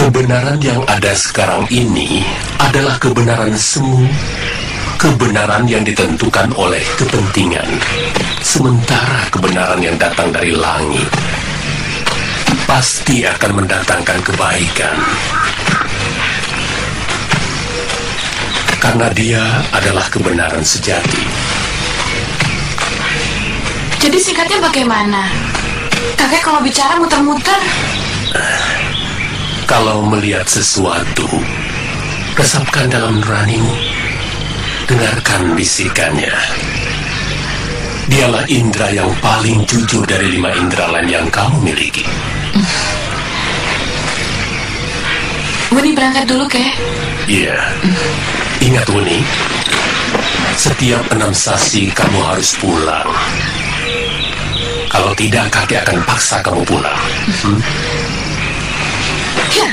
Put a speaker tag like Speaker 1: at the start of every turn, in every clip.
Speaker 1: Kebenaran yang ada sekarang ini adalah kebenaran semu, kebenaran yang ditentukan oleh kepentingan. Sementara kebenaran yang datang dari langit pasti akan mendatangkan kebaikan. Karena dia adalah kebenaran sejati.
Speaker 2: Jadi singkatnya bagaimana? Kakek kalau bicara muter-muter.
Speaker 1: Kalau melihat sesuatu, resapkan dalam nuranimu. Dengarkan bisikannya. Dialah indera yang paling jujur dari 5 indera lain yang kamu miliki.
Speaker 2: Wuni berangkat dulu, Kek.
Speaker 1: Iya. Ingat, Wuni. Setiap 6 sasi kamu harus pulang. Kalau tidak, kakek akan paksa kamu pulang.
Speaker 2: Ya.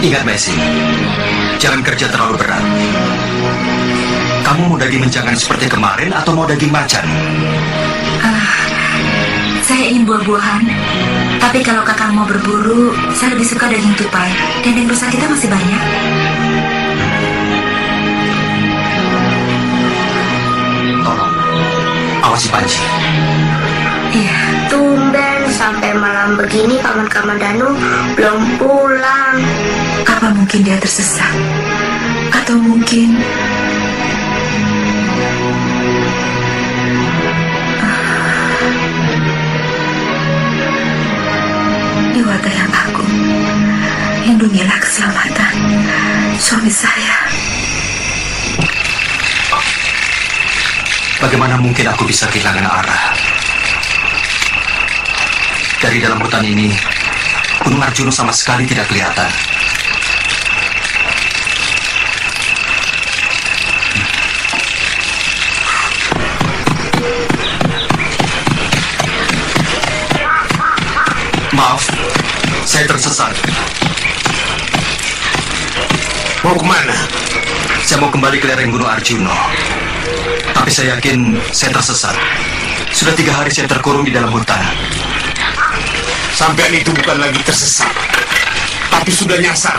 Speaker 3: Ingat, Messi, jangan kerja terlalu berat. Kamu mau daging menjangan seperti kemarin atau mau daging macan?
Speaker 4: Saya ingin buah-buahan. Tapi kalau kakak mau berburu, saya lebih suka daging tupai. Dendeng rusa kita masih banyak.
Speaker 3: Tolong, awasi Panji.
Speaker 4: Iya.
Speaker 5: Tumben sampai malam begini Paman Kamandanu belum pulang.
Speaker 4: Apa mungkin dia tersesat? Atau mungkin Dewata yang agung, lindungilah keselamatan suami saya.
Speaker 3: Bagaimana mungkin aku bisa kehilangan arah? Dari dalam hutan ini, Gunung Arjuna sama sekali tidak kelihatan. Maaf, saya tersesat.
Speaker 6: Mau kemana?
Speaker 3: Saya mau kembali ke lereng Gunung Arjuna. Tapi saya yakin saya tersesat. Sudah 3 hari saya terkurung di dalam hutan.
Speaker 6: Sampean itu bukan lagi tersesat, tapi sudah nyasar.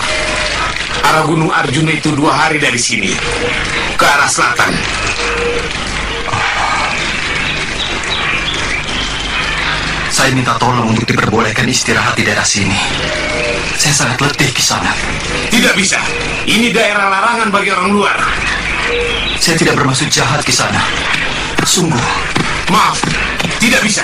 Speaker 6: Arah Gunung Arjuna itu 2 hari dari sini, ke arah selatan.
Speaker 3: Saya minta tolong untuk diperbolehkan istirahat di daerah sini. Saya sangat letih di sana.
Speaker 6: Tidak bisa. Ini daerah larangan bagi orang luar.
Speaker 3: Saya tidak bermaksud jahat di sana. Sungguh.
Speaker 6: Maaf, tidak bisa.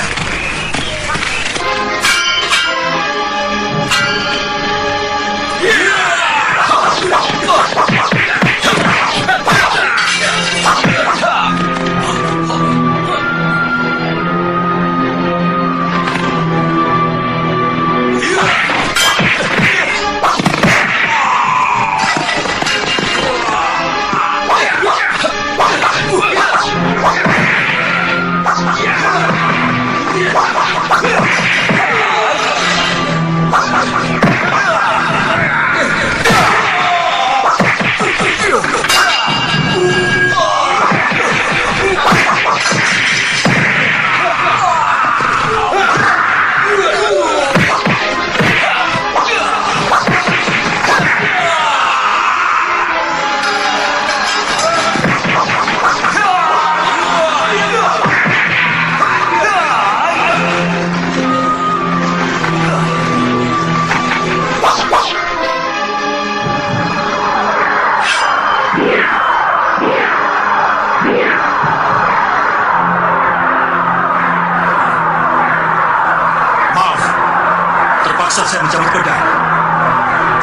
Speaker 3: Saya mencabut pedang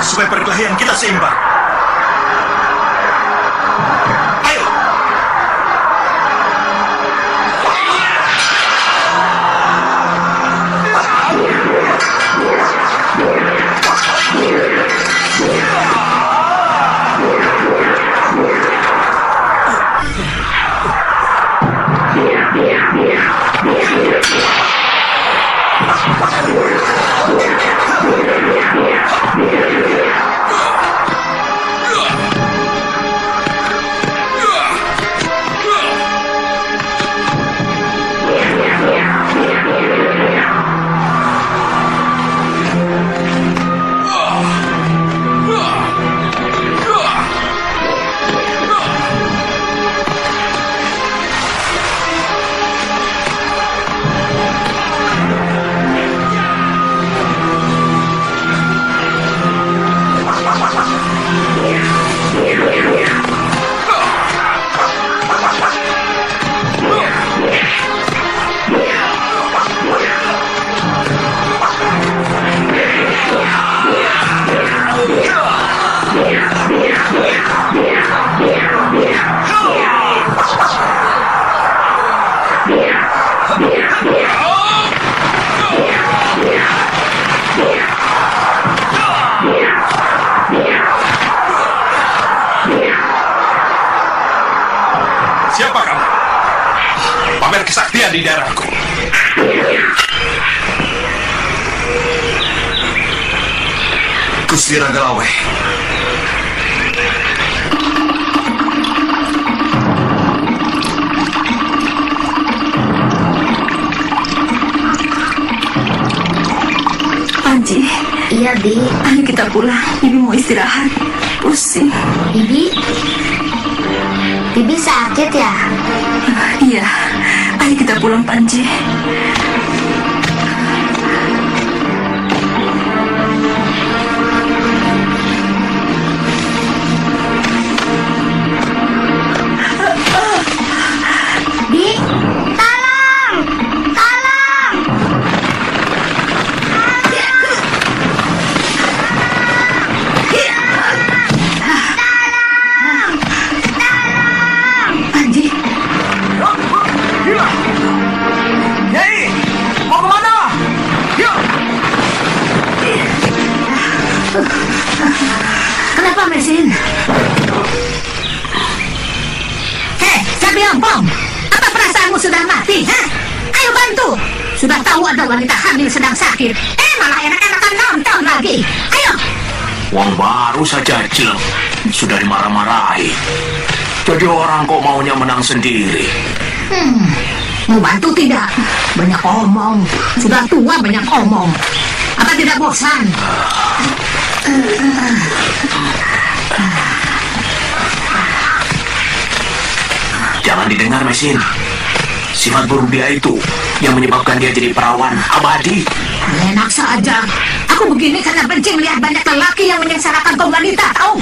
Speaker 3: supaya perkelahian kita seimbang.
Speaker 1: Siapa kamu? Pamer kesaktian di daerahku.
Speaker 3: Gusti Ragalawe.
Speaker 4: Panji,
Speaker 5: Iya, Bi.
Speaker 4: ayo kita pulang. Bibi mau istirahat. Pusing.
Speaker 5: Bibi? Bibi sakit ya?
Speaker 4: Iya, ayo kita pulang, Panji.
Speaker 5: Bi, tolong! Tolong!
Speaker 4: Panji,
Speaker 6: Nyai, mau kemana? Yuk!
Speaker 4: kenapa mesin? Hei, Sapi Ompong, apa perasaanmu sudah mati? Ha? Ayo bantu. Sudah tahu ada wanita hamil sedang sakit, malah enak-enakan nonton lagi. Ayo.
Speaker 6: Wong baru saja jelek, sudah dimarah-marahi. Jadi orang kok maunya menang sendiri.
Speaker 4: Mau bantu tidak? Banyak omong. Sudah tua banyak omong. Apa tidak bosan?
Speaker 6: Jangan didengar, Mesin. Sifat buruk dia itu yang menyebabkan dia jadi perawan abadi.
Speaker 4: Enak saja. Aku begini karena benci melihat banyak lelaki yang menyengsarakan kaum wanita, tahu?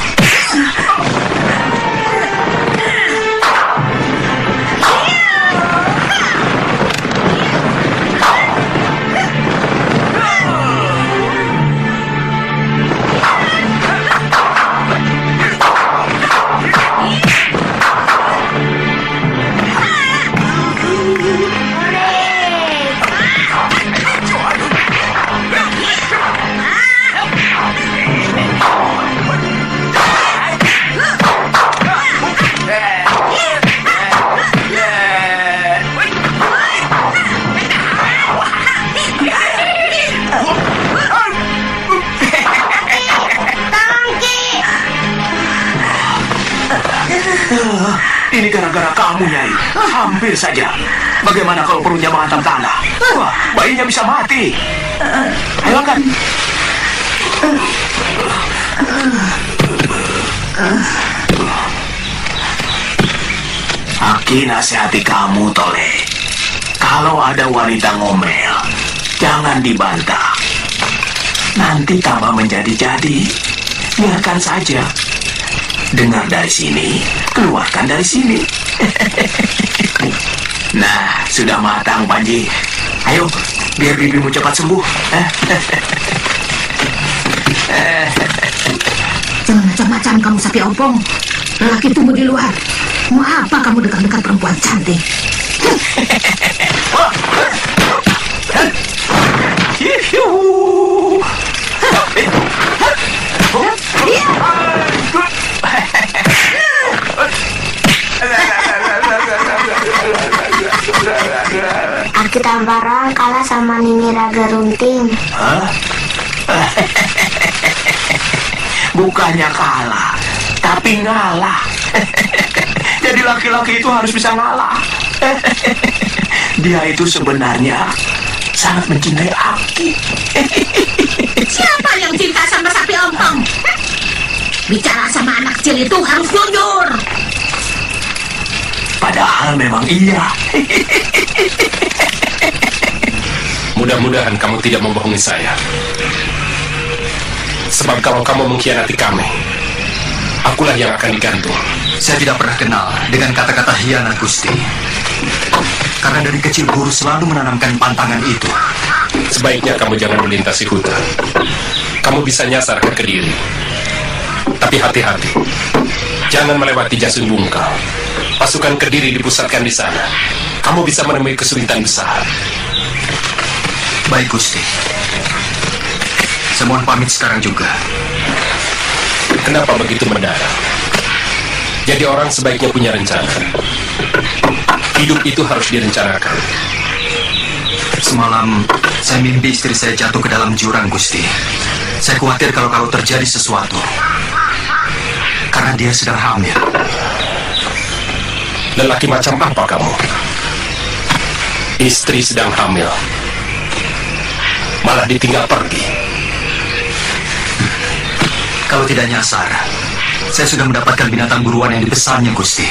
Speaker 6: Ini gara-gara kamu, Nyai. Hampir saja. Bagaimana kalau perutnya menghantam tanah? Wah, bayinya bisa mati. Ayo angkat. Aki nasihati kamu, Tole. Kalau ada wanita ngomel, jangan dibantah. Nanti tambah menjadi-jadi. Biarkan saja. Dengar dari sini, keluarkan dari sini. Nah, sudah matang, Panji. Ayo, biar bibimu cepat sembuh.
Speaker 4: Jangan macam-macam kamu, Sapi Ompong. Lelaki tumbuh di luar. Mau apa kamu dekat-dekat perempuan cantik?
Speaker 5: Arkitambara bilang kalah sama Nini Raga Runting.
Speaker 6: Hah? Bukannya kalah, tapi ngalah. Jadi laki-laki itu harus bisa ngalah. Dia itu sebenarnya sangat mencintai Aki.
Speaker 4: Siapa yang cinta sama sapi ompong? Bicara sama anak kecil itu harus jujur.
Speaker 6: Padahal memang iya.
Speaker 1: Mudah-mudahan kamu tidak membohongi saya. Sebab kalau kamu mengkhianati kami, akulah yang akan digantung.
Speaker 3: Saya tidak pernah kenal dengan kata-kata hianat, Gusti. Karena dari kecil guru selalu menanamkan pantangan itu.
Speaker 1: Sebaiknya kamu jangan melintasi hutan. Kamu bisa nyasar ke Kediri. Tapi hati-hati, jangan melewati Jasun Bungkal. Pasukan Kediri dipusatkan di sana. Kamu bisa menemui kesulitan besar.
Speaker 3: Baik, Gusti. Saya mohon pamit sekarang juga.
Speaker 1: Kenapa begitu mendadak? Jadi orang sebaiknya punya rencana. Hidup itu harus direncanakan.
Speaker 3: Semalam saya mimpi istri saya jatuh ke dalam jurang, Gusti. Saya khawatir kalau terjadi sesuatu. Karena dia sedang hamil.
Speaker 1: Lelaki macam apa kamu? Istri sedang hamil, malah ditinggal pergi.
Speaker 3: Kalau tidak nyasar, saya sudah mendapatkan binatang buruan yang dipesannya, Gusti.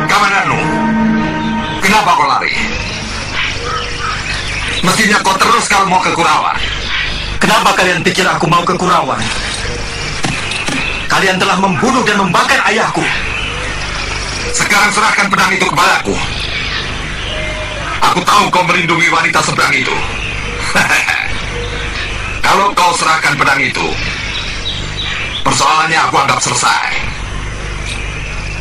Speaker 7: Kamananu, kenapa kau lari? Mestinya kau terus kalau mau ke Kurawan.
Speaker 3: Kenapa kalian pikir aku mau ke Kurawan? Kalian telah membunuh dan membakar ayahku.
Speaker 7: Sekarang serahkan pedang itu kepadaku. Aku tahu kau melindungi wanita seberang itu. Kalau kau serahkan pedang itu, persoalannya aku anggap selesai.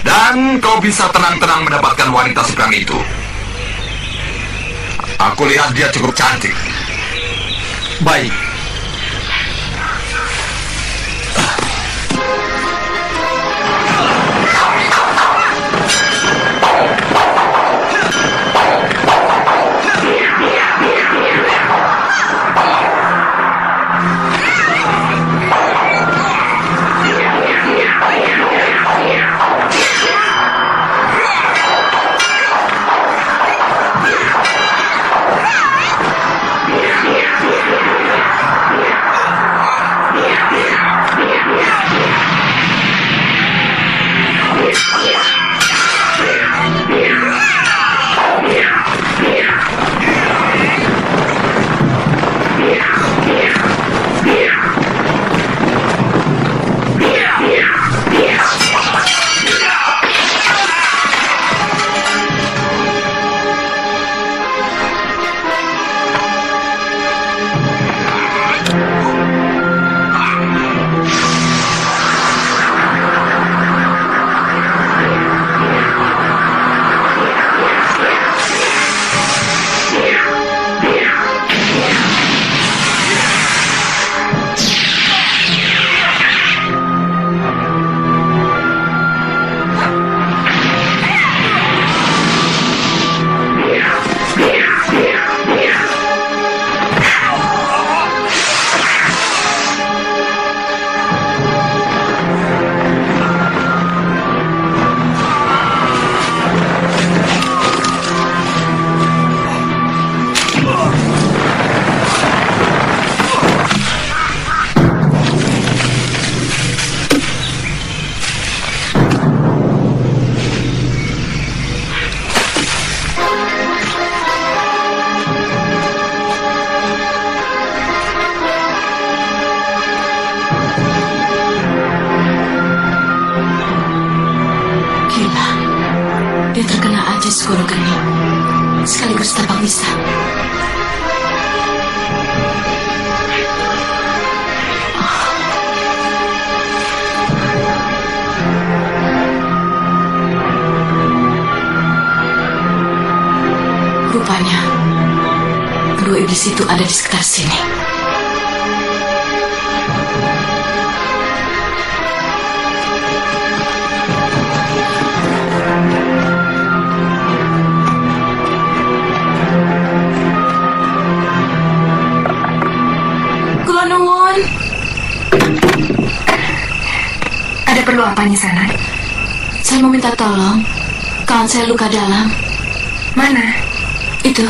Speaker 7: Dan kau bisa tenang-tenang mendapatkan wanita seberang itu. Aku lihat dia cukup cantik.
Speaker 3: Baik.
Speaker 2: Dia terkena ajus guru geni, sekaligus tapak bisa. Rupanya kedua ibu Bugis itu ada di sekitar sini. Kula nuwun.
Speaker 8: Ada perlu apa Nyisana?
Speaker 2: Saya mau minta tolong. Kawan saya luka dalam.
Speaker 8: Mana?
Speaker 2: Itu.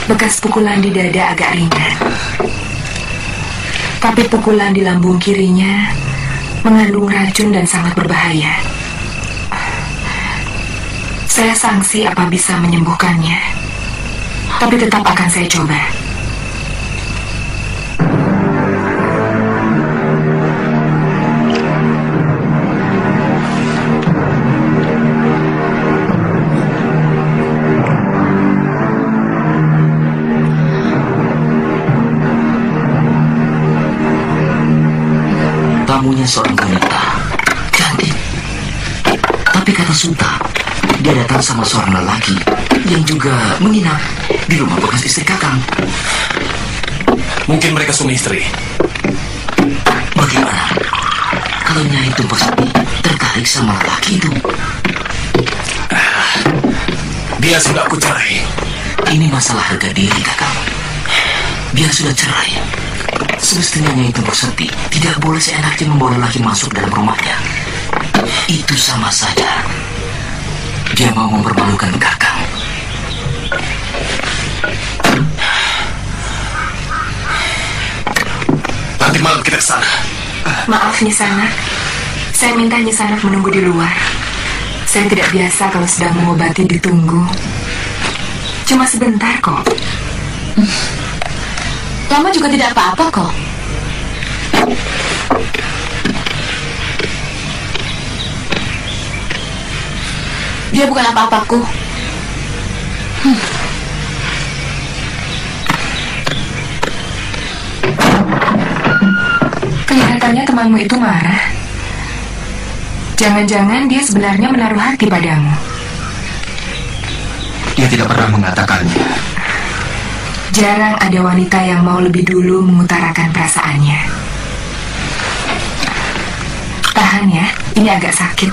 Speaker 8: Bekas pukulan di dada agak ringan. Tapi pukulan di lambung kirinya mengandung racun dan sangat berbahaya. Saya sangsi apa bisa menyembuhkannya. Tapi tetap akan saya coba.
Speaker 9: Tamunya seorang wanita, cantik. Tapi kata Suta, dia datang sama seorang lelaki yang juga menginap di rumah bekas istri Kakang.
Speaker 1: Mungkin mereka suami istri.
Speaker 9: Bagaimana kalau Nyai Tumpeng Sakti tertarik sama lelaki itu?
Speaker 1: Dia sudah aku cerai.
Speaker 9: Ini masalah harga diri, Kakang. Biar sudah cerai, semestinya Nyai Tumpeng Sakti tidak boleh seenaknya membawa lelaki masuk dalam rumahnya. Itu sama saja dia mau mempermalukan Kakang.
Speaker 1: Nanti malam kita ke sana.
Speaker 8: Maaf Nyisana, saya minta Nyisana menunggu di luar. Saya tidak biasa kalau sedang mengobati ditunggu. Cuma sebentar kok.
Speaker 2: Lama juga tidak apa-apa kok. Dia bukan apa-apaku.
Speaker 8: Kelihatannya temanmu itu marah. Jangan-jangan dia sebenarnya menaruh hati padamu.
Speaker 3: Dia tidak pernah mengatakannya.
Speaker 8: Jarang ada wanita yang mau lebih dulu mengutarakan perasaannya. Tahan ya, ini agak sakit.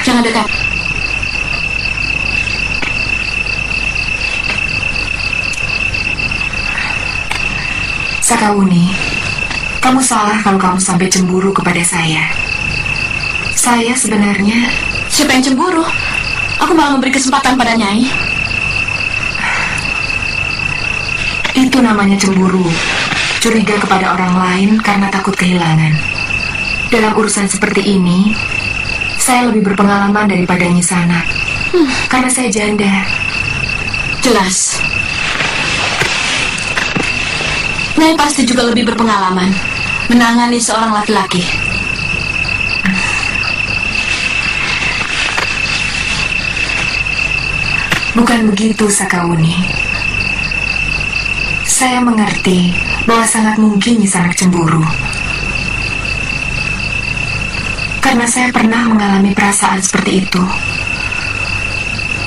Speaker 2: Jangan dekat.
Speaker 8: Sakawuni, kamu salah kalau kamu sampai cemburu kepada saya. Saya sebenarnya...
Speaker 2: Siapa yang cemburu? Aku malah memberi kesempatan pada Nyai.
Speaker 8: Itu namanya cemburu. Curiga kepada orang lain karena takut kehilangan. Dalam urusan seperti ini, saya lebih berpengalaman daripada Nyisana. Karena saya janda.
Speaker 2: Jelas. Nyai pasti juga lebih berpengalaman menangani seorang laki-laki.
Speaker 8: Bukan begitu, Sakawuni. Saya mengerti bahwa sangat mungkin Nyisanak cemburu. Karena saya pernah mengalami perasaan seperti itu.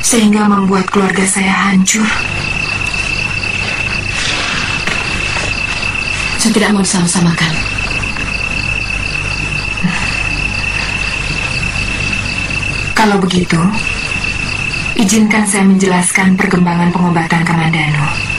Speaker 8: Sehingga membuat keluarga saya hancur.
Speaker 2: Saya tidak mau disama-samakan.
Speaker 8: Kalau begitu, izinkan saya menjelaskan perkembangan pengobatan Kamandanu.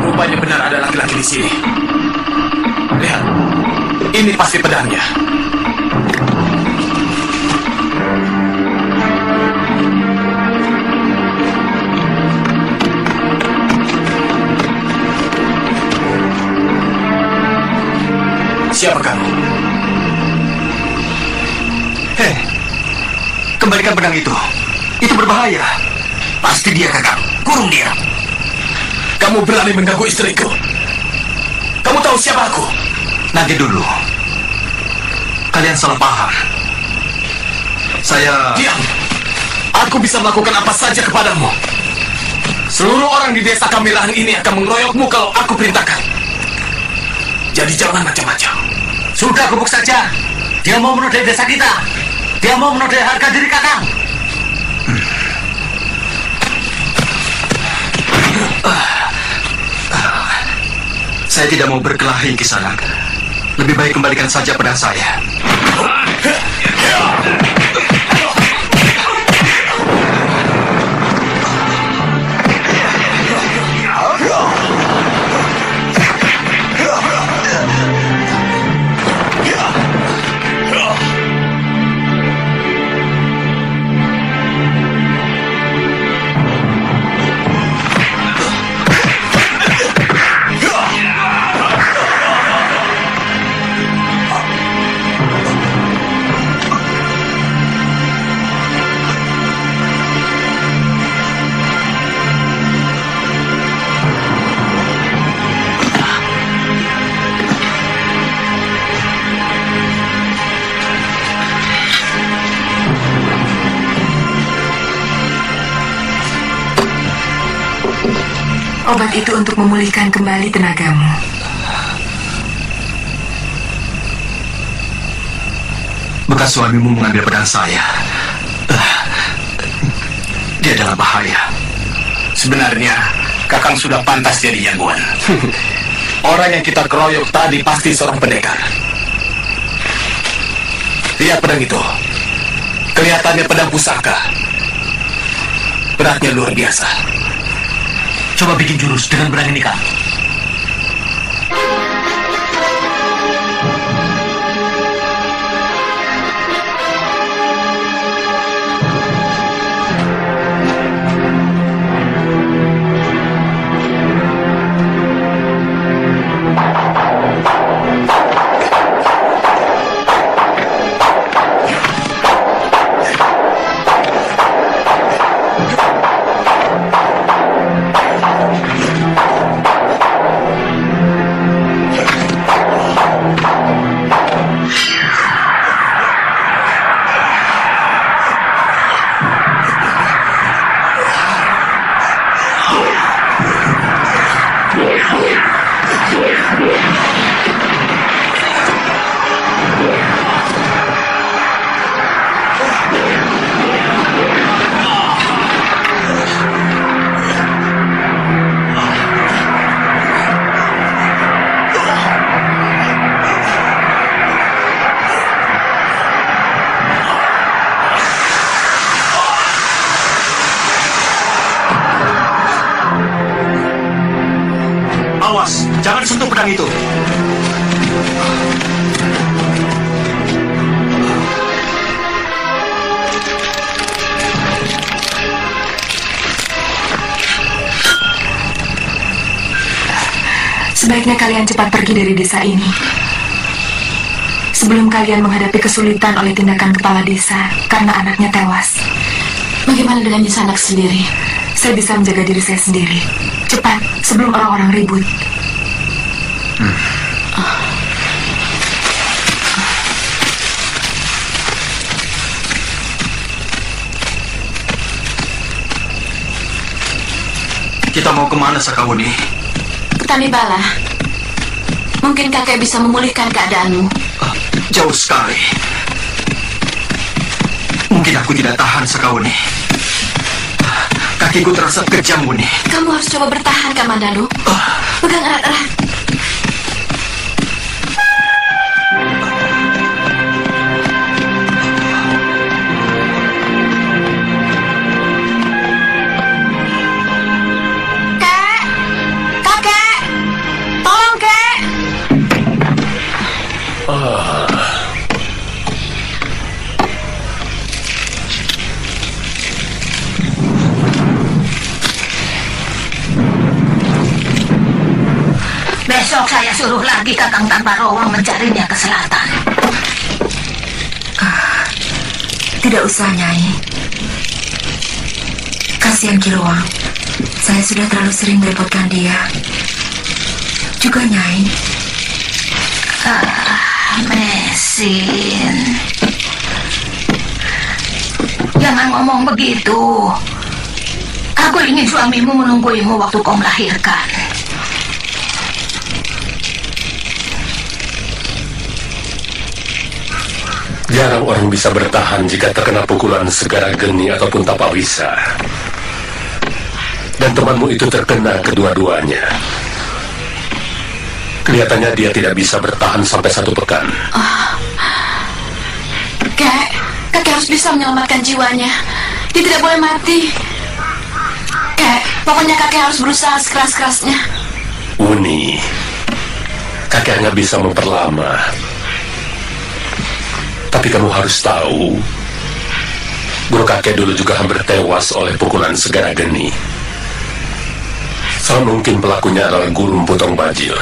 Speaker 1: Rupanya benar ada laki-laki di sini. Lihat, ini pasti pedangnya. Siapa kamu?
Speaker 3: Hei, kembalikan pedang itu. Itu berbahaya.
Speaker 9: Pasti dia, Kakang. Kurung dia.
Speaker 1: Kamu berani mengganggu istriku? Kamu tahu siapa aku?
Speaker 3: Nanti dulu. Kalian salah paham. Saya...
Speaker 1: Diam! Aku bisa melakukan apa saja kepadamu. Seluruh orang di desa Kamilahan ini akan mengeroyokmu kalau aku perintahkan. Jadi jangan macam-macam.
Speaker 9: Sudah, gebuk saja. Dia mau menodai desa kita. Dia mau menodai harga diri Kakang.
Speaker 3: Saya tidak mau berkelahi, Kisanak. Lebih baik kembalikan saja pedang saya.
Speaker 8: Obat itu untuk memulihkan kembali tenagamu.
Speaker 3: Bekas suamimu mengambil pedang saya. Dia dalam bahaya.
Speaker 1: Sebenarnya, Kakang sudah pantas jadi jagoan. Orang yang kita keroyok tadi pasti seorang pendekar. Lihat pedang itu. Kelihatannya pedang pusaka. Beratnya luar biasa.
Speaker 9: Coba bikin jurus dengan pedang ini, Kang.
Speaker 3: Awas, jangan sentuh pedang itu.
Speaker 8: Sebaiknya kalian cepat pergi dari desa ini. Sebelum kalian menghadapi kesulitan oleh tindakan kepala desa karena anaknya tewas.
Speaker 2: Bagaimana dengan Nisanak sendiri?
Speaker 8: Saya bisa menjaga diri saya sendiri. Cepat, sebelum orang-orang ribut.
Speaker 3: Kita mau kemana, Sakawuni?
Speaker 2: Tanibala, mungkin kakek bisa memulihkan keadaanmu.
Speaker 3: Jauh sekali. Mungkin aku tidak tahan, Sakawuni. Kakiku terasa kejam, Wuni.
Speaker 2: Kamu harus coba bertahan, Kamandanu. Pegang erat-erat. Kek! Kakek! Tolong, Kek!
Speaker 4: Besok saya suruh lagi Kakang Tanpa Rowang mencarinya ke selatan.
Speaker 8: Tidak usah, Nyai. Kasihan Kiluang. Saya sudah terlalu sering merepotkan dia. Juga Nyai.
Speaker 4: Mesin. Jangan ngomong begitu. Aku ingin suamimu menungguimu waktu kau melahirkan.
Speaker 1: Jarang orang bisa bertahan jika terkena pukulan Segara Geni ataupun Tapawisa. Dan temanmu itu terkena kedua-duanya. Kelihatannya dia tidak bisa bertahan sampai 1 pekan.
Speaker 2: Kakek harus bisa menyelamatkan jiwanya. Dia tidak boleh mati. Kek, pokoknya kakek harus berusaha sekeras-kerasnya.
Speaker 1: Wuni, kakek hanya bisa memperlama. Tapi kamu harus tahu, guru kakek dulu juga hampir tewas oleh pukulan Segara Geni. Sangat mungkin pelakunya adalah guru Potong Bajil.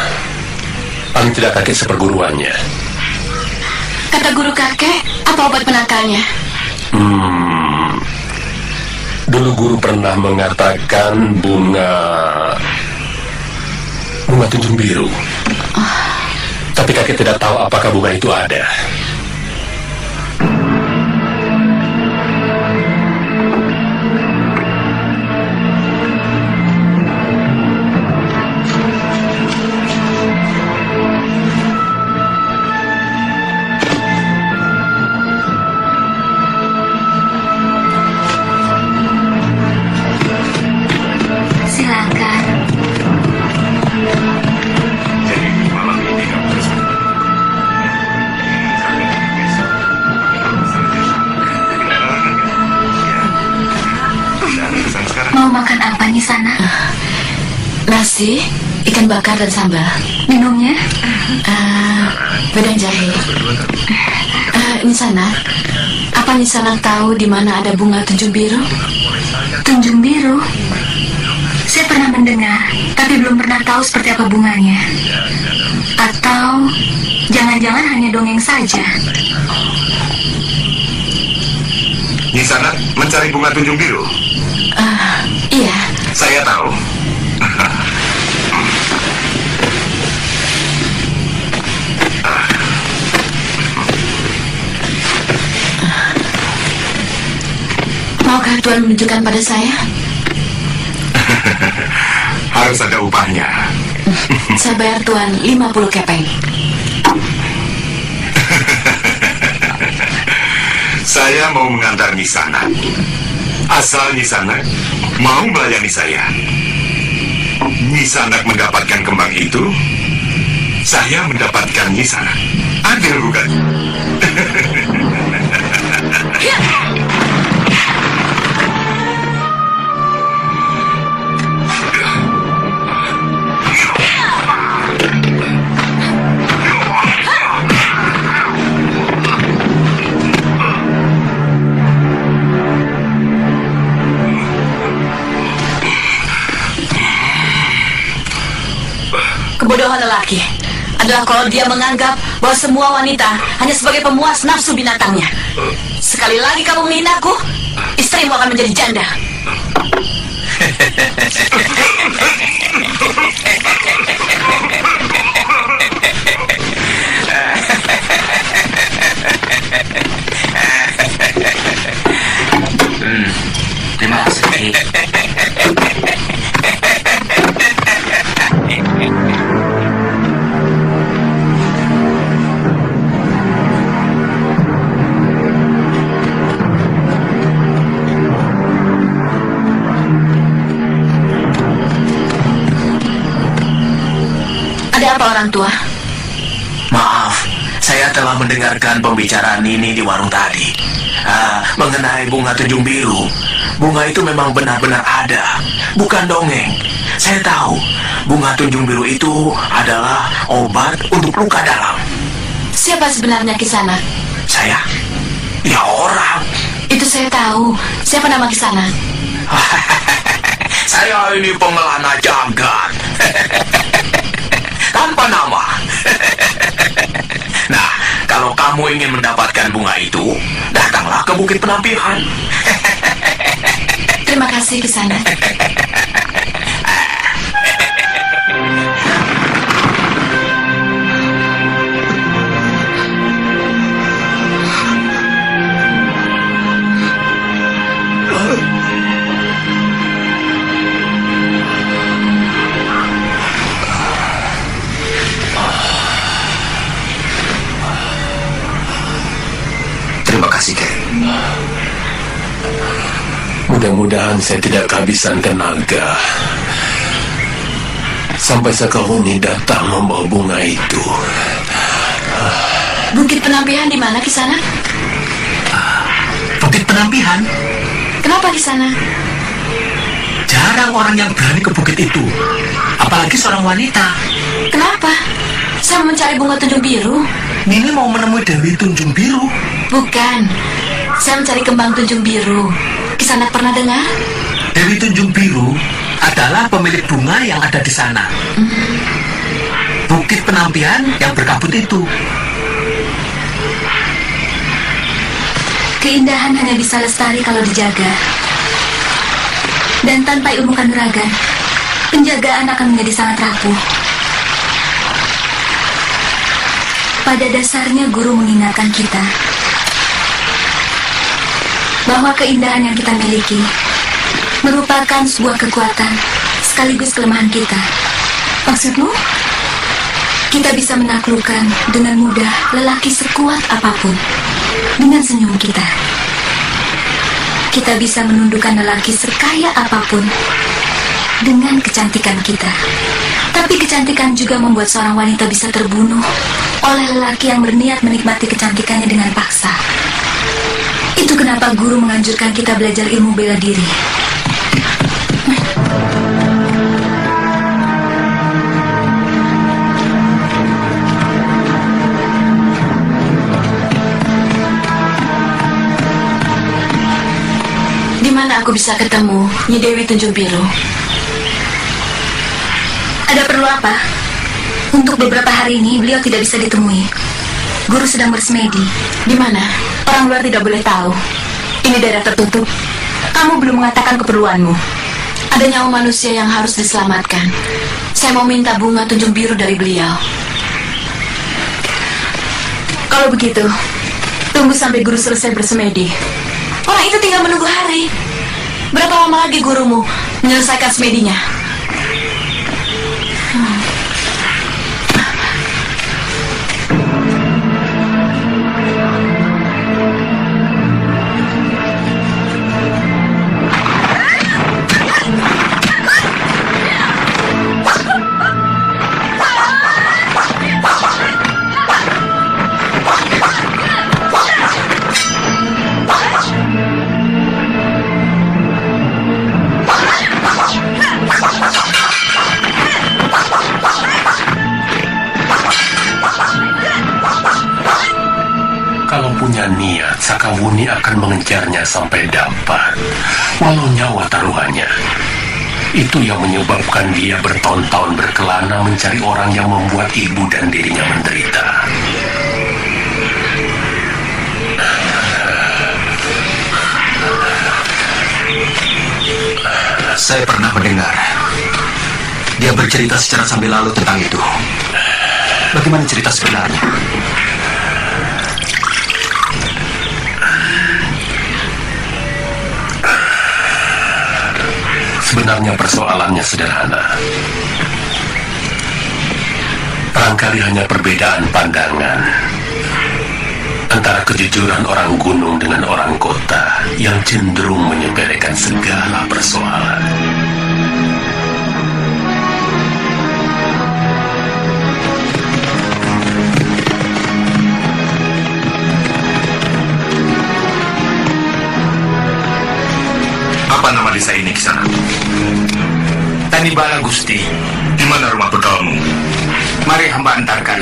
Speaker 1: Paling tidak kakek seperguruannya.
Speaker 2: Kata guru kakek, apa obat penangkalnya?
Speaker 1: Dulu guru pernah mengatakan bunga tunjung biru. Tapi kakek tidak tahu apakah bunga itu ada.
Speaker 8: Mau makan apa nih sana?
Speaker 2: Nasi, ikan bakar dan sambal.
Speaker 8: Minumnya?
Speaker 2: Wedang jahe. Nisana, apa Nisana tahu di mana ada bunga tunjung biru?
Speaker 8: Tunjung biru? Saya pernah mendengar, tapi belum pernah tahu seperti apa bunganya. Atau jangan-jangan hanya dongeng saja.
Speaker 7: Nisana mencari bunga tunjung biru.
Speaker 2: Iya.
Speaker 7: Saya tahu.
Speaker 2: Maukah Tuan menunjukkan pada saya?
Speaker 7: Harus ada upahnya.
Speaker 2: Saya bayar Tuan 50 kepeng.
Speaker 7: Saya mau mengantar Nisana. Asal Nisana mau melayani saya. Nisana mendapatkan kembang itu, saya mendapatkan Nisana. Adil bukan?
Speaker 2: Kebodohan lelaki. laki-laki adalah kalau dia menganggap bahwa semua wanita hanya sebagai pemuas nafsu binatangnya. Sekali lagi kamu menghinaku, istrimu akan menjadi janda.
Speaker 9: Terima kasih.
Speaker 2: Ada apa orang tua?
Speaker 1: Maaf, saya telah mendengarkan pembicaraan ini di warung tadi. Mengenai bunga tunjung biru. Bunga itu memang benar-benar ada, bukan dongeng. Saya tahu, bunga tunjung biru itu adalah obat untuk luka dalam.
Speaker 2: Siapa sebenarnya Kisanak?
Speaker 1: Saya? Ya orang.
Speaker 2: Itu saya tahu. Siapa nama Kisanak?
Speaker 1: Saya ini pengelana jagat. Tanpa nama. Nah, kalau kamu ingin mendapatkan bunga itu, datanglah ke Bukit Penampihan.
Speaker 2: Terima kasih Kisanak.
Speaker 3: Terima kasih, Kek.
Speaker 1: Mudah-mudahan saya tidak kehabisan tenaga sampai Sakawuni datang membawa bunga itu.
Speaker 2: Bukit Penampihan di mana Kisanak?
Speaker 9: Bukit Penampihan?
Speaker 2: Kenapa Kisanak?
Speaker 9: Jarang orang yang berani ke bukit itu, apalagi seorang wanita.
Speaker 2: Kenapa? Saya mau mencari bunga tunjung biru.
Speaker 9: Nini mau menemui Dewi Tunjung Biru.
Speaker 2: Bukan, saya mencari kembang tunjung biru. Kisanak pernah dengar?
Speaker 9: Dewi Tunjung Biru adalah pemilik bunga yang ada di sana. Bukit Penampihan yang berkabut itu.
Speaker 8: Keindahan hanya bisa lestari kalau dijaga. Dan tanpa ilmu kanuragan, penjagaan akan menjadi sangat rapuh. Pada dasarnya guru mengingatkan kita bahwa keindahan yang kita miliki merupakan sebuah kekuatan sekaligus kelemahan kita. Maksudmu? Kita bisa menaklukkan dengan mudah lelaki sekuat apapun dengan senyum kita. Kita bisa menundukkan lelaki sekaya apapun dengan kecantikan kita. Tapi kecantikan juga membuat seorang wanita bisa terbunuh oleh lelaki yang berniat menikmati kecantikannya dengan paksa. Itu kenapa guru menganjurkan kita belajar ilmu bela diri.
Speaker 2: Di mana aku bisa ketemu Nyi Dewi Tunjung Biru?
Speaker 8: Ada perlu apa? Untuk beberapa hari ini beliau tidak bisa ditemui. Guru sedang bersemedi.
Speaker 2: Di mana? Orang luar tidak boleh tahu. Ini daerah tertutup. Kamu belum mengatakan keperluanmu. Ada nyawa manusia yang harus diselamatkan. Saya mau minta bunga tunjung biru dari beliau. Kalau begitu, tunggu sampai guru selesai bersemedi. Orang itu tinggal menunggu hari. Berapa lama lagi gurumu menyelesaikan semedinya?
Speaker 1: Punya niat, Sakawuni akan mengejarnya sampai dapat, walau nyawa taruhannya. Itu yang menyebabkan dia bertahun-tahun berkelana mencari orang yang membuat ibu dan dirinya menderita.
Speaker 3: Saya pernah mendengar dia bercerita secara sambil lalu tentang itu. Bagaimana cerita sebenarnya?
Speaker 1: Sebenarnya persoalannya sederhana. Barangkali hanya perbedaan pandangan antara kejujuran orang gunung dengan orang kota yang cenderung menyepelekan segala persoalan.
Speaker 7: Apa nama desa ini, Kisana?
Speaker 6: Tanibala, Gusti.
Speaker 7: Di mana rumah bekalmu?
Speaker 6: Mari hamba antarkan.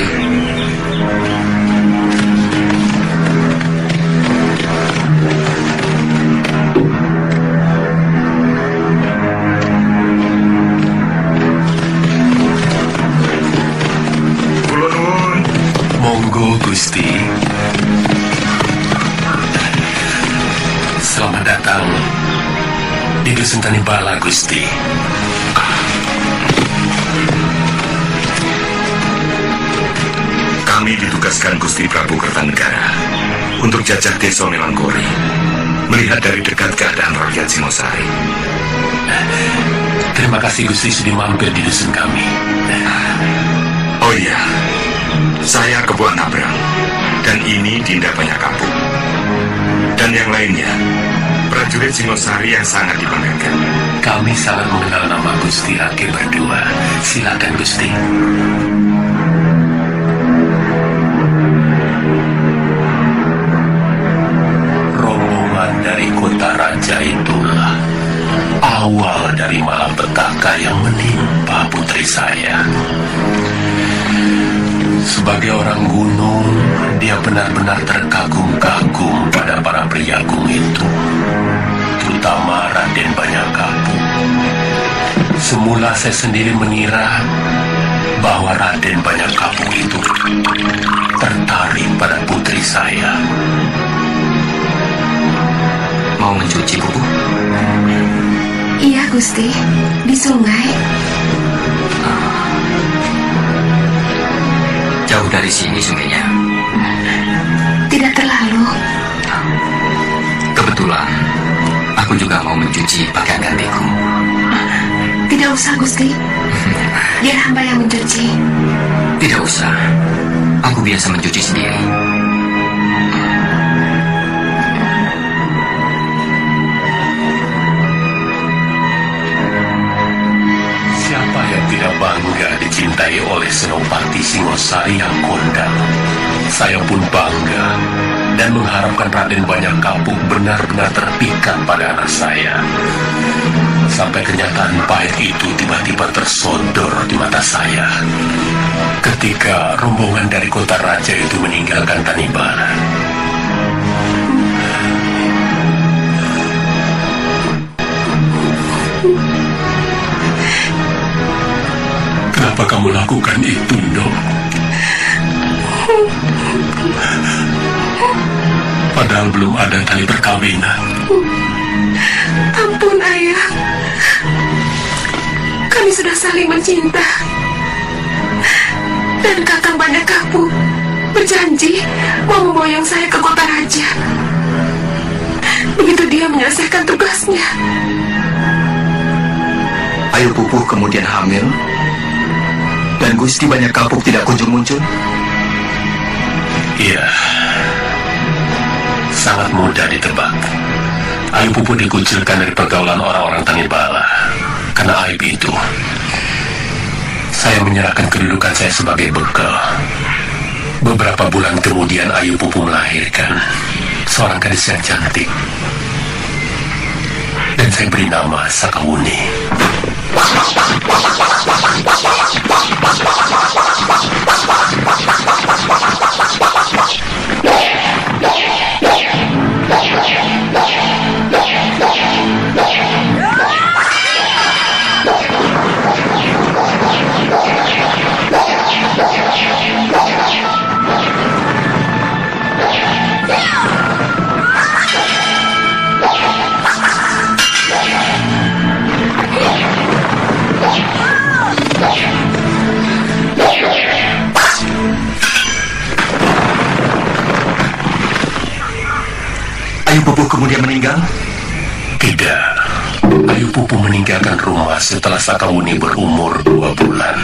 Speaker 7: Kula nuwun.
Speaker 1: Monggo, Gusti. Selamat datang di Dusun Tanibala, Gusti.
Speaker 7: Kami ditugaskan Gusti Prabu Kertanegara untuk jajak desa Melangkori, melihat dari dekat keadaan rakyat Singosari.
Speaker 1: Terima kasih Gusti sudah mampir di dusun kami.
Speaker 7: Oh iya, saya Kebuan Nabrang, dan ini Dinda Banyak Kampung. Dan yang lainnya, prajurit Singosari yang sangat dibanggakan.
Speaker 1: Kami sangat mengenal nama Gusti Ake berdua. Silakan Gusti. Rombongan dari kota raja itulah awal dari malapetaka yang menimpa putri saya. Sebagai orang gunung, dia benar-benar terkagum-kagum pada para priagung itu, terutama Raden Banyak Kampung. Semula saya sendiri mengira bahwa Raden Banyak Kampung itu tertarik pada putri saya.
Speaker 3: Mau mencuci, Bubu?
Speaker 8: Iya, Gusti. Di sungai.
Speaker 3: Jauh dari sini sungainya.
Speaker 8: Tidak terlalu.
Speaker 3: Kebetulan, aku juga mau mencuci pakaian gantiku.
Speaker 8: Tidak usah, Gusti. Biar hamba yang mencuci.
Speaker 3: Tidak usah. Aku biasa mencuci sendiri.
Speaker 1: Siapa yang tidak bangga dicintai oleh Senopati Singosari yang kondang? Saya pun bangga dan mengharapkan Raden Banyak Kampung benar-benar terpikat pada anak saya. Sampai kenyataan pahit itu tiba-tiba tersodor di mata saya ketika rombongan dari kota raja itu meninggalkan Tanibala. Kenapa kamu lakukan itu, Ndok? Padahal belum ada tali perkawinan.
Speaker 8: Ampun, Ayah. Kami sudah saling mencinta. Dan Kakang Banyak Kampung berjanji mau memboyong saya ke kota raja. Begitu dia menyelesaikan tugasnya.
Speaker 3: Ayu Pupuh kemudian hamil, dan Gusti Banyak Kampung tidak kunjung muncul.
Speaker 1: Iya, sangat mudah ditebak. Ayu Pupuh dikucilkan dari pergaulan orang-orang Tanibala. Karena aib itu, saya menyerahkan kedudukan saya sebagai bekal. Beberapa bulan kemudian Ayu Pupuh melahirkan seorang gadis yang cantik. Dan saya beri nama Sakawuni.
Speaker 3: Ayu Pupu kemudian meninggal?
Speaker 1: Tidak. Ayu Pupu meninggalkan rumah setelah Sakawuni berumur 2 bulan.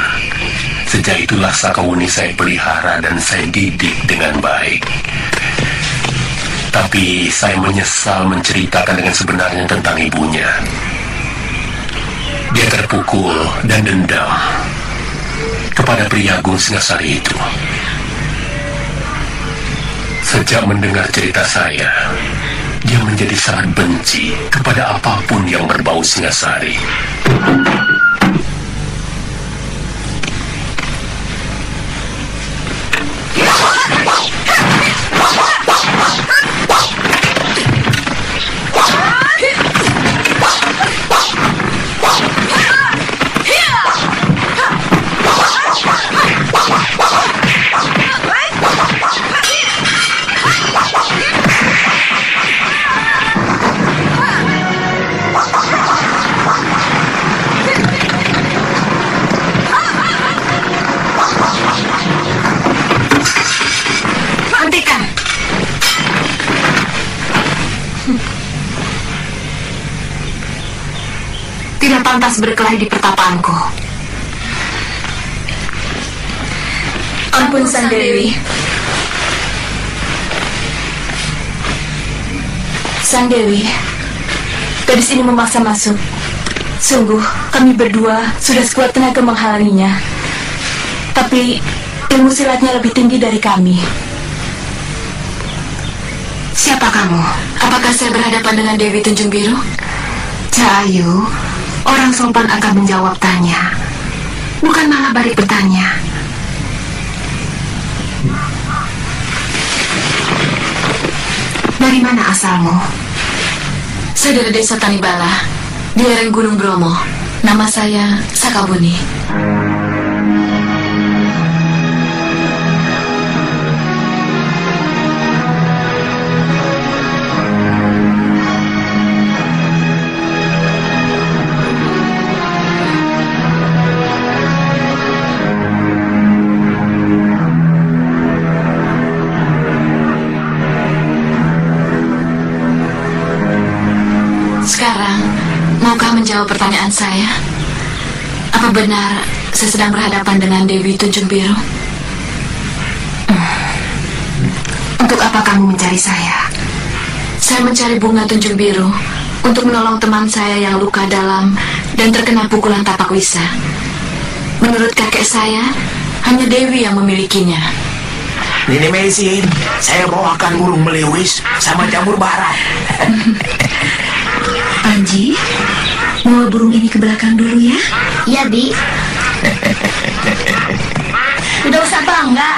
Speaker 1: Sejak itulah Sakawuni saya pelihara dan saya didik dengan baik. Tapi saya menyesal menceritakan dengan sebenarnya tentang ibunya. Dia terpukul dan dendam kepada pria Agung Singasari itu. Sejak mendengar cerita saya, dia menjadi sangat benci kepada apapun yang berbau Singasari.
Speaker 8: Tidak pantas berkelahi di pertapaanku.
Speaker 2: Ampun, Sang Dewi. Sang Dewi, gadis ini memaksa masuk. Sungguh, kami berdua sudah sekuat tenaga menghalanginya. Tapi ilmu silatnya lebih tinggi dari kami.
Speaker 8: Siapa kamu?
Speaker 2: Apakah saya berhadapan dengan Dewi Tunjung Biru?
Speaker 8: Cahayu, orang sopan akan menjawab tanya, bukan malah balik bertanya. Dari mana asalmu?
Speaker 2: Saya dari desa Tanibala, di lereng Gunung Bromo. Nama saya Sakawuni. Sekarang, maukah menjawab pertanyaan saya? Apa benar saya sedang berhadapan dengan Dewi Tunjung Biru?
Speaker 8: Untuk apa kamu mencari saya?
Speaker 2: Saya mencari Bunga Tunjung Biru untuk menolong teman saya yang luka dalam dan terkena pukulan tapak wisa. Menurut kakek saya, hanya Dewi yang memilikinya.
Speaker 6: Nini Mesin, saya bawakan burung melewis sama jamur barat.
Speaker 4: Panji, bawa burung ini ke belakang dulu ya.
Speaker 5: Iya, Bi.
Speaker 4: Tidak usah bangga.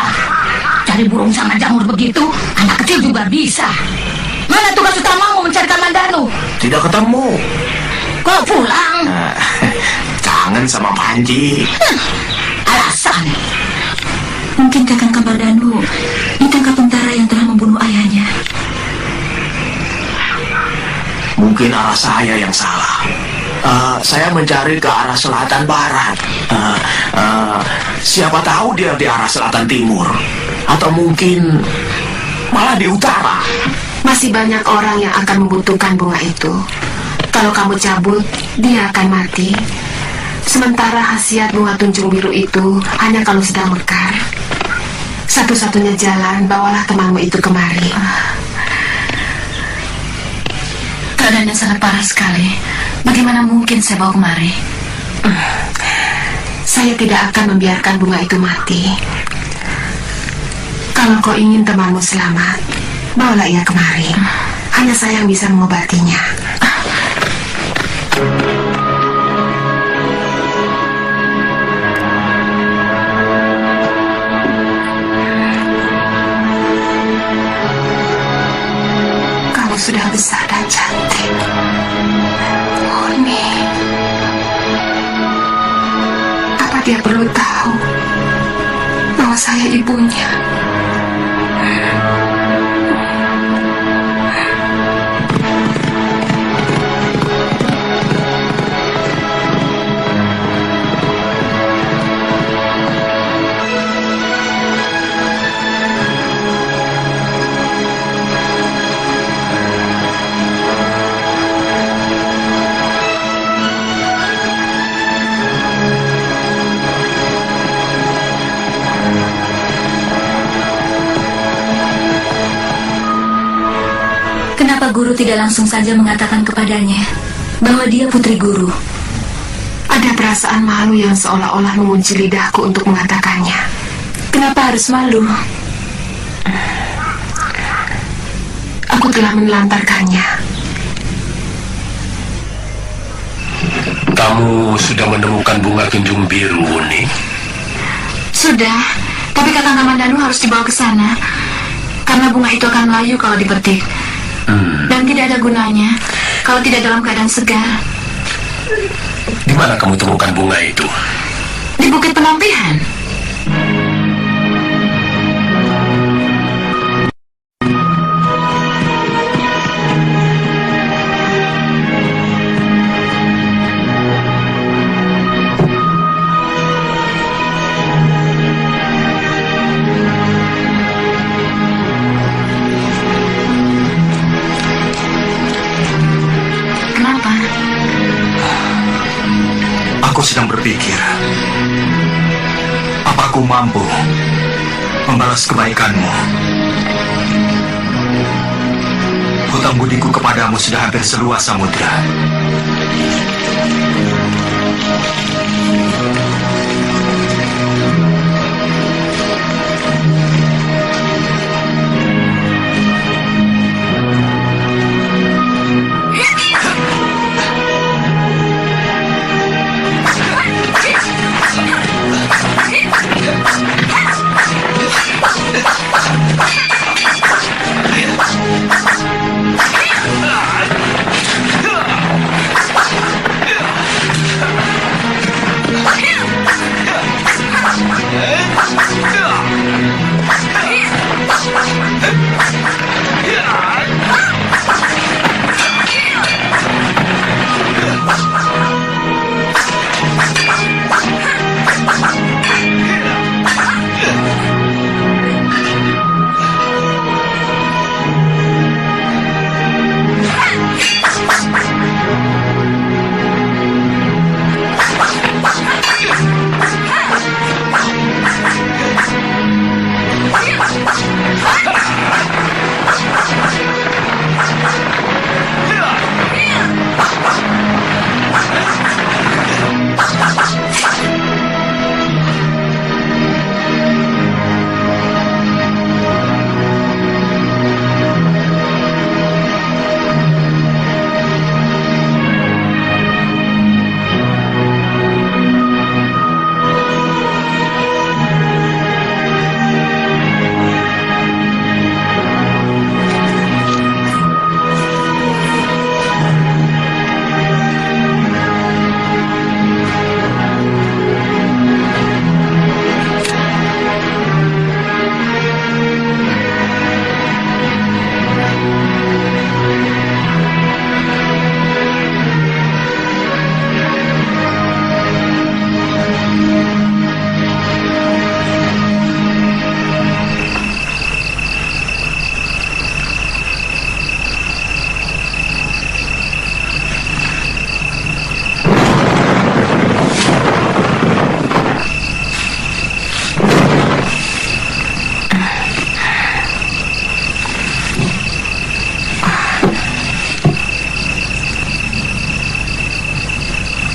Speaker 4: Cari burung sama jamur begitu, anak kecil juga bisa. Mana tugas utamamu mencari Kamandanu?
Speaker 6: Tidak ketemu.
Speaker 4: Kau pulang?
Speaker 6: Kangen sama Panji.
Speaker 4: Alasan.
Speaker 8: Mungkin Kakang Kamandanu ditangkap tentara yang telah membunuh ayahnya.
Speaker 6: Mungkin arah saya yang salah. Saya mencari ke arah selatan barat. Siapa tahu dia di arah selatan timur. Atau mungkin malah di utara.
Speaker 8: Masih banyak orang yang akan membutuhkan bunga itu. Kalau kamu cabut, dia akan mati. Sementara khasiat bunga Tunjung Biru itu hanya kalau sedang mekar. Satu-satunya jalan, bawalah temanmu itu kemari.
Speaker 2: Keadaannya sangat parah sekali. Bagaimana mungkin saya bawa kemari?
Speaker 8: Saya tidak akan membiarkan bunga itu mati. Kalau kau ingin temanmu selamat, bawalah ia kemari. Hanya saya yang bisa mengobatinya. Kamu sudah besar dan cantik. Murni. Apa dia perlu tahu bahwa saya ibunya?
Speaker 2: Mengapa guru tidak langsung saja mengatakan kepadanya bahwa dia putri guru?
Speaker 8: Ada perasaan malu yang seolah-olah mengunci lidahku untuk mengatakannya.
Speaker 2: Kenapa harus malu?
Speaker 8: Aku telah menelantarkannya.
Speaker 1: Kamu sudah menemukan bunga tunjung biru, Wuni?
Speaker 8: Sudah, tapi Kakang Kamandanu harus dibawa ke sana. Karena bunga itu akan layu kalau dipetik. Dan tidak ada gunanya kalau tidak dalam keadaan segar.
Speaker 1: Di mana kamu temukan bunga itu?
Speaker 8: Di Bukit Penampihan.
Speaker 3: Aku sedang berpikir, apa aku mampu membalas kebaikanmu? Hutang budiku kepadamu sudah hampir seluas samudra.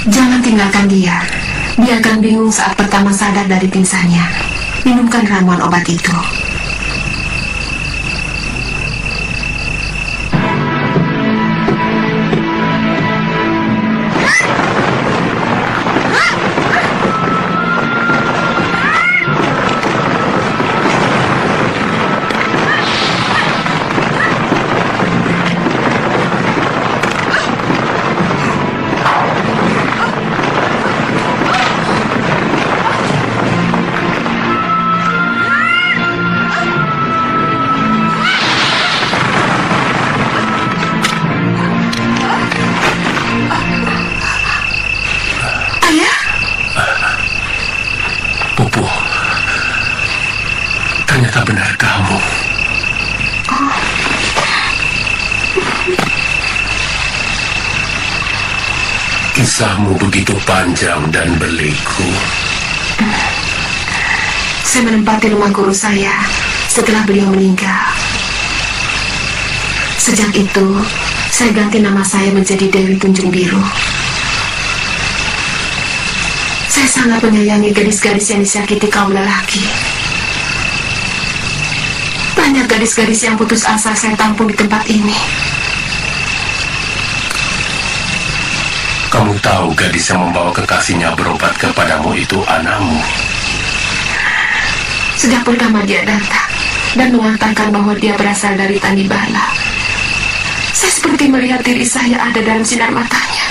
Speaker 8: Jangan tinggalkan dia. Dia akan bingung saat pertama sadar dari pingsannya. Minumkan ramuan obat itu.
Speaker 1: Ternyata benar kamu. Kisahmu begitu panjang dan berliku.
Speaker 8: Saya menempati rumah guru saya setelah beliau meninggal. Sejak itu, saya ganti nama saya menjadi Dewi Tunjung Biru. Saya sangat menyayangi gadis-gadis yang disakiti kaum lelaki. Banyak gadis-gadis yang putus asa saya tampung di tempat ini.
Speaker 1: Kamu tahu gadis yang membawa kekasihnya berobat kepadamu itu anakmu.
Speaker 8: Sejak pertama dia datang dan mengatakan bahwa dia berasal dari Tanibala, saya seperti melihat diri saya ada dalam sinar matanya.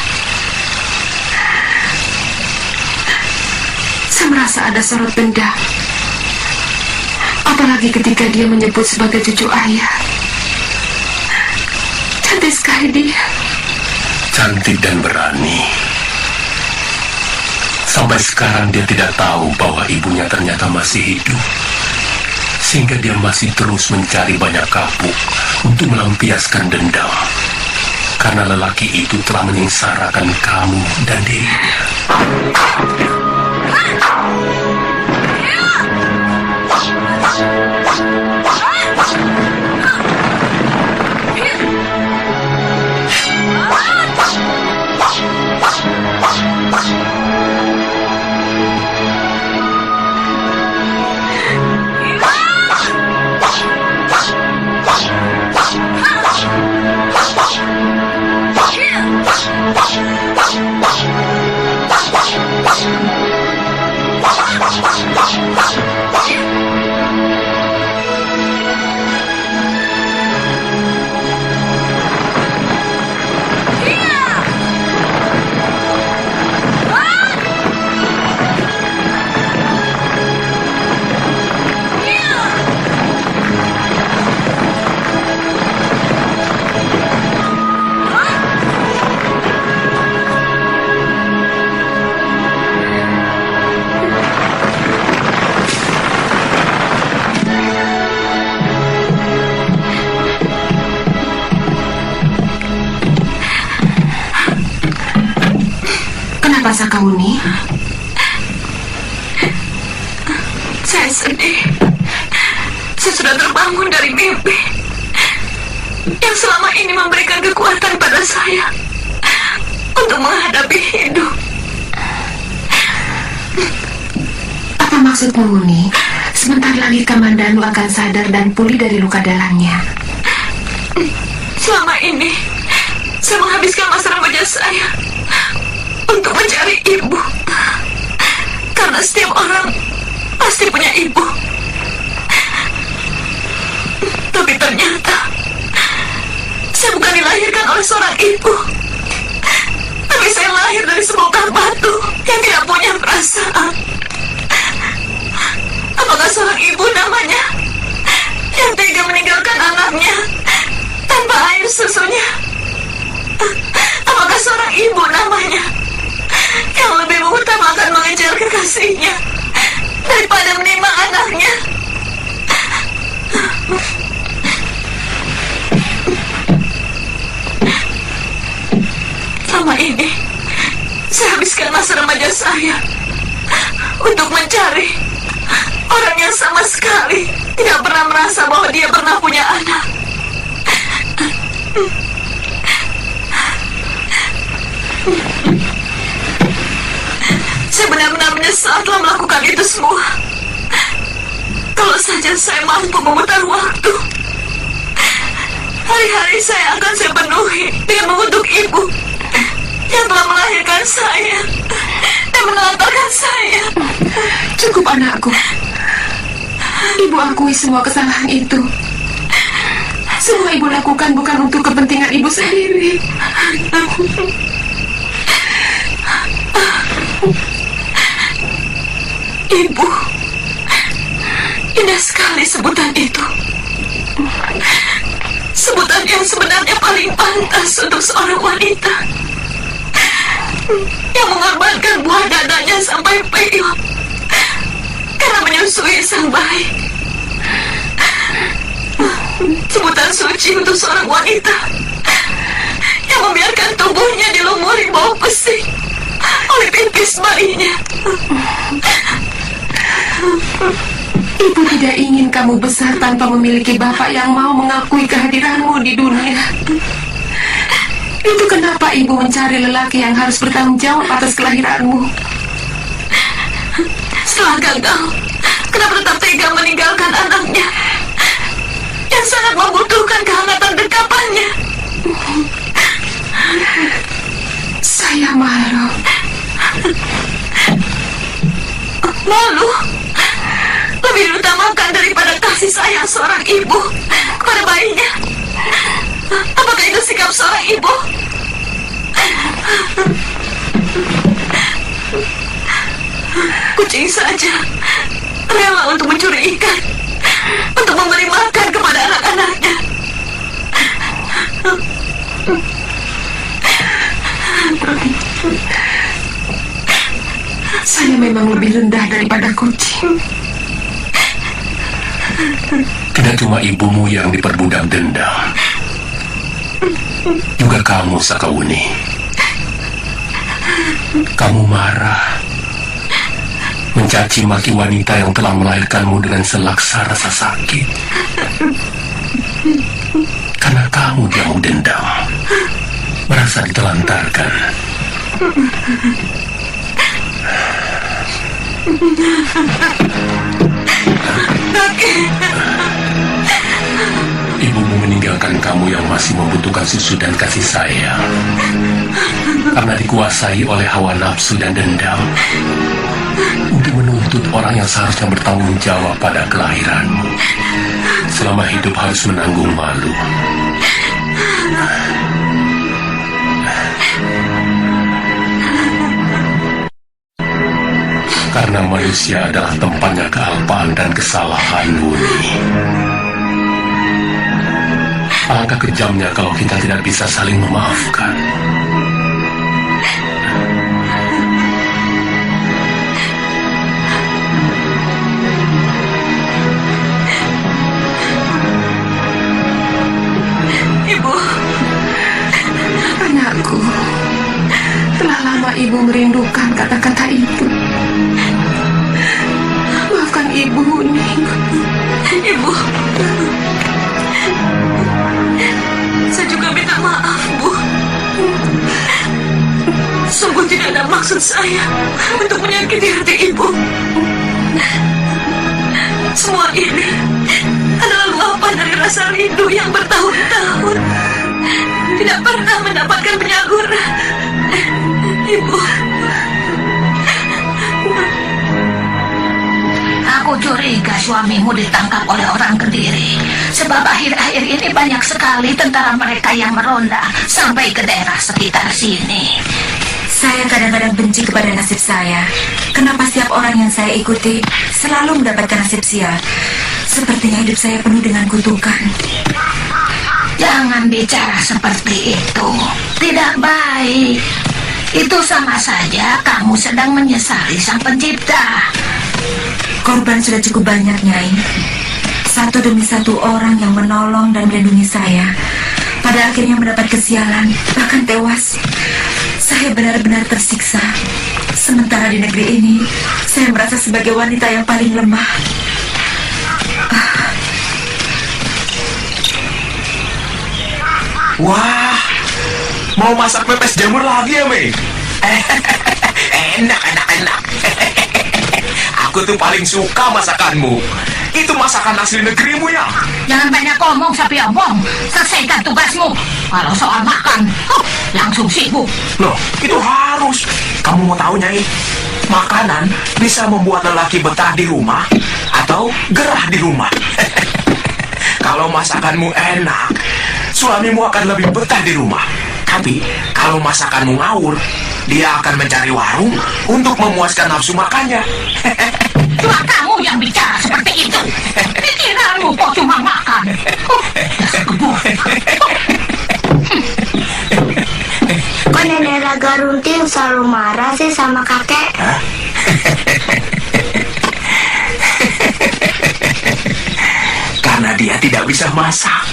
Speaker 8: Saya merasa ada sorot dendam. Apalagi ketika dia menyebut sebagai cucu ayah. Cantik sekali dia.
Speaker 1: Cantik dan berani. Sampai sekarang dia tidak tahu bahwa ibunya ternyata masih hidup. Sehingga dia masih terus mencari banyak kapuk untuk melampiaskan dendam. Karena lelaki itu telah menyengsarakan kamu dan dirinya.
Speaker 8: Sakauni, saya sedih. Saya sudah terbangun dari mimpi yang selama ini memberikan kekuatan pada saya untuk menghadapi hidup. Apa maksudmu, Muni? Sebentar lagi Kamandanu akan sadar dan pulih dari luka dalamnya. Selama ini saya menghabiskan masa remaja saya untuk mencari ibu. Karena setiap orang pasti punya ibu. Tapi ternyata saya bukan dilahirkan oleh seorang ibu. Tapi saya lahir dari sebongkah batu yang tidak punya perasaan. Apakah seorang ibu namanya yang tega meninggalkan anaknya tanpa air susunya? Apakah seorang ibu namanya yang lebih mengutamakan mengejar kekasihnya daripada menimang anaknya? Selama ini saya habiskan masa remaja saya untuk mencari orang yang sama sekali tidak pernah merasa bahwa dia pernah punya anak. Saya benar-benar menyesal telah melakukan itu semua. Kalau saja saya mampu memutar waktu, hari-hari saya akan saya penuhi dengan mengutuk ibu yang telah melahirkan saya dan menelantarkan saya. Cukup, anakku. Ibu akui semua kesalahan itu. Semua ibu lakukan bukan untuk kepentingan ibu sendiri. Ibu, indah sekali sebutan itu. Sebutan yang sebenarnya paling pantas untuk seorang wanita yang mengorbankan buah dadanya sampai peyot karena menyusui sang bayi. Sebutan suci untuk seorang wanita yang membiarkan tubuhnya dilumuri bau pesing oleh pipis bayinya. Ibu tidak ingin kamu besar tanpa memiliki bapak yang mau mengakui kehadiranmu di dunia. Itu kenapa ibu mencari lelaki yang harus bertanggung jawab atas kelahiranmu.
Speaker 2: Setelah gagal, kenapa tetap tega meninggalkan anaknya yang sangat membutuhkan kehangatan dekapannya?
Speaker 8: Saya malu.
Speaker 2: Malu lebih diutamakan daripada kasih sayang seorang ibu kepada bayinya. Apakah itu sikap seorang ibu? Kucing saja rela untuk mencuri ikan untuk memberi makan kepada anak-anaknya.
Speaker 8: Saya memang lebih rendah daripada kucing.
Speaker 1: Tidak cuma ibumu yang diperbudak dendam, juga kamu, Sakauni. Kamu marah, mencaci maki wanita yang telah melahirkanmu dengan selaksa rasa sakit. Karena kamu diam dendam, merasa ditelantarkan. Ibumu meninggalkan kamu yang masih membutuhkan susu dan kasih sayang karena dikuasai oleh hawa nafsu dan dendam untuk menuntut orang yang seharusnya bertanggung jawab pada kelahiranmu. Selama hidup harus menanggung malu. Karena manusia adalah tempatnya kealpaan dan kesalahan, Wuni. Alangkah kejamnya kalau kita tidak bisa saling memaafkan.
Speaker 2: Ibu.
Speaker 8: Anakku, telah lama ibu merindukan kata-kata itu. Maafkan ibu, Wuni.
Speaker 2: Ibu. Saya juga minta maaf, Bu. Sungguh tidak ada maksud saya untuk menyakiti hati Ibu. Semua ini adalah luapan dari rasa rindu yang bertahun-tahun tidak pernah mendapatkan penyaluran. Ibu.
Speaker 4: Aku curiga suamimu ditangkap oleh orang Kediri. Sebab akhir-akhir ini banyak sekali tentara mereka yang meronda sampai ke daerah sekitar sini.
Speaker 8: Saya kadang-kadang benci kepada nasib saya. Kenapa setiap orang yang saya ikuti selalu mendapatkan nasib sial? Sepertinya hidup saya penuh dengan kutukan.
Speaker 4: Jangan bicara seperti itu. Tidak baik. Itu sama saja kamu sedang menyesali Sang Pencipta.
Speaker 8: Korban sudah cukup banyak, Nyai. Satu demi satu orang yang menolong dan melindungi saya, pada akhirnya mendapat kesialan, bahkan tewas. Saya benar-benar tersiksa. Sementara di negeri ini, saya merasa sebagai wanita yang paling lemah.
Speaker 6: Wah, mau masak pepes jamur lagi ya, Mei? Enak. Aku tuh paling suka masakanmu. Itu masakan asli negerimu ya.
Speaker 4: Jangan banyak ngomong, Sapi Ompong. Selesaikan tugasmu. Kalau soal makan, langsung sibuk.
Speaker 6: Loh, itu harus. Kamu mau tahu, Nyai? Makanan bisa membuat lelaki betah di rumah atau gerah di rumah. Kalau masakanmu enak, suamimu akan lebih betah di rumah. Tapi kalau masakanmu ngawur, dia akan mencari warung untuk memuaskan nafsu makannya.
Speaker 4: Cuma kamu yang bicara seperti itu. Pikiranmu kok cuma makan.
Speaker 5: Kok Nenek Raga Runting selalu marah sih sama kakek?
Speaker 6: Hah? Karena dia tidak bisa masak.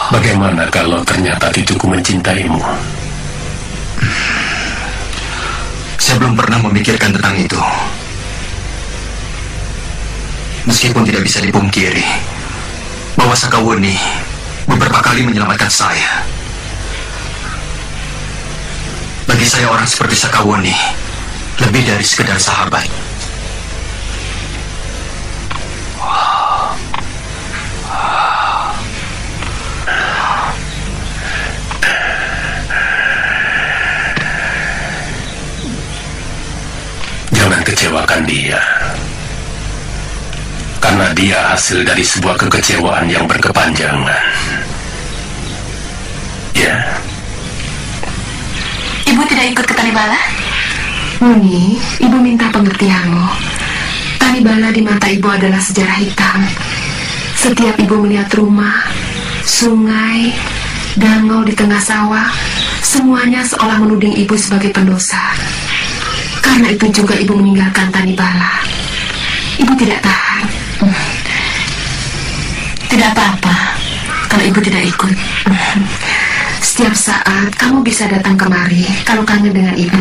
Speaker 1: Bagaimana kalau ternyata cucuku mencintaimu?
Speaker 3: Saya belum pernah memikirkan tentang itu. Meskipun tidak bisa dipungkiri bahwa Sakawuni beberapa kali menyelamatkan saya. Bagi saya orang seperti Sakawuni lebih dari sekedar sahabat.
Speaker 1: Jangan kecewakan dia. Karena dia hasil dari sebuah kekecewaan yang berkepanjangan. Ya.
Speaker 2: Ibu tidak ikut ke Tanibala?
Speaker 8: Muni, ibu minta pengertianmu. Tanibala di mata ibu adalah sejarah hitam. Setiap ibu melihat rumah, sungai, danau di tengah sawah, semuanya seolah menuding ibu sebagai pendosa. Karena itu juga ibu meninggalkan Tanibala. Ibu tidak tahan.
Speaker 2: Tidak apa-apa kalau ibu tidak ikut.
Speaker 8: Setiap saat kamu bisa datang kemari kalau kangen dengan ibu.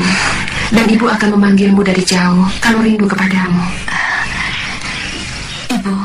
Speaker 8: Dan ibu akan memanggilmu dari jauh kalau rindu kepadamu.
Speaker 2: Ibu,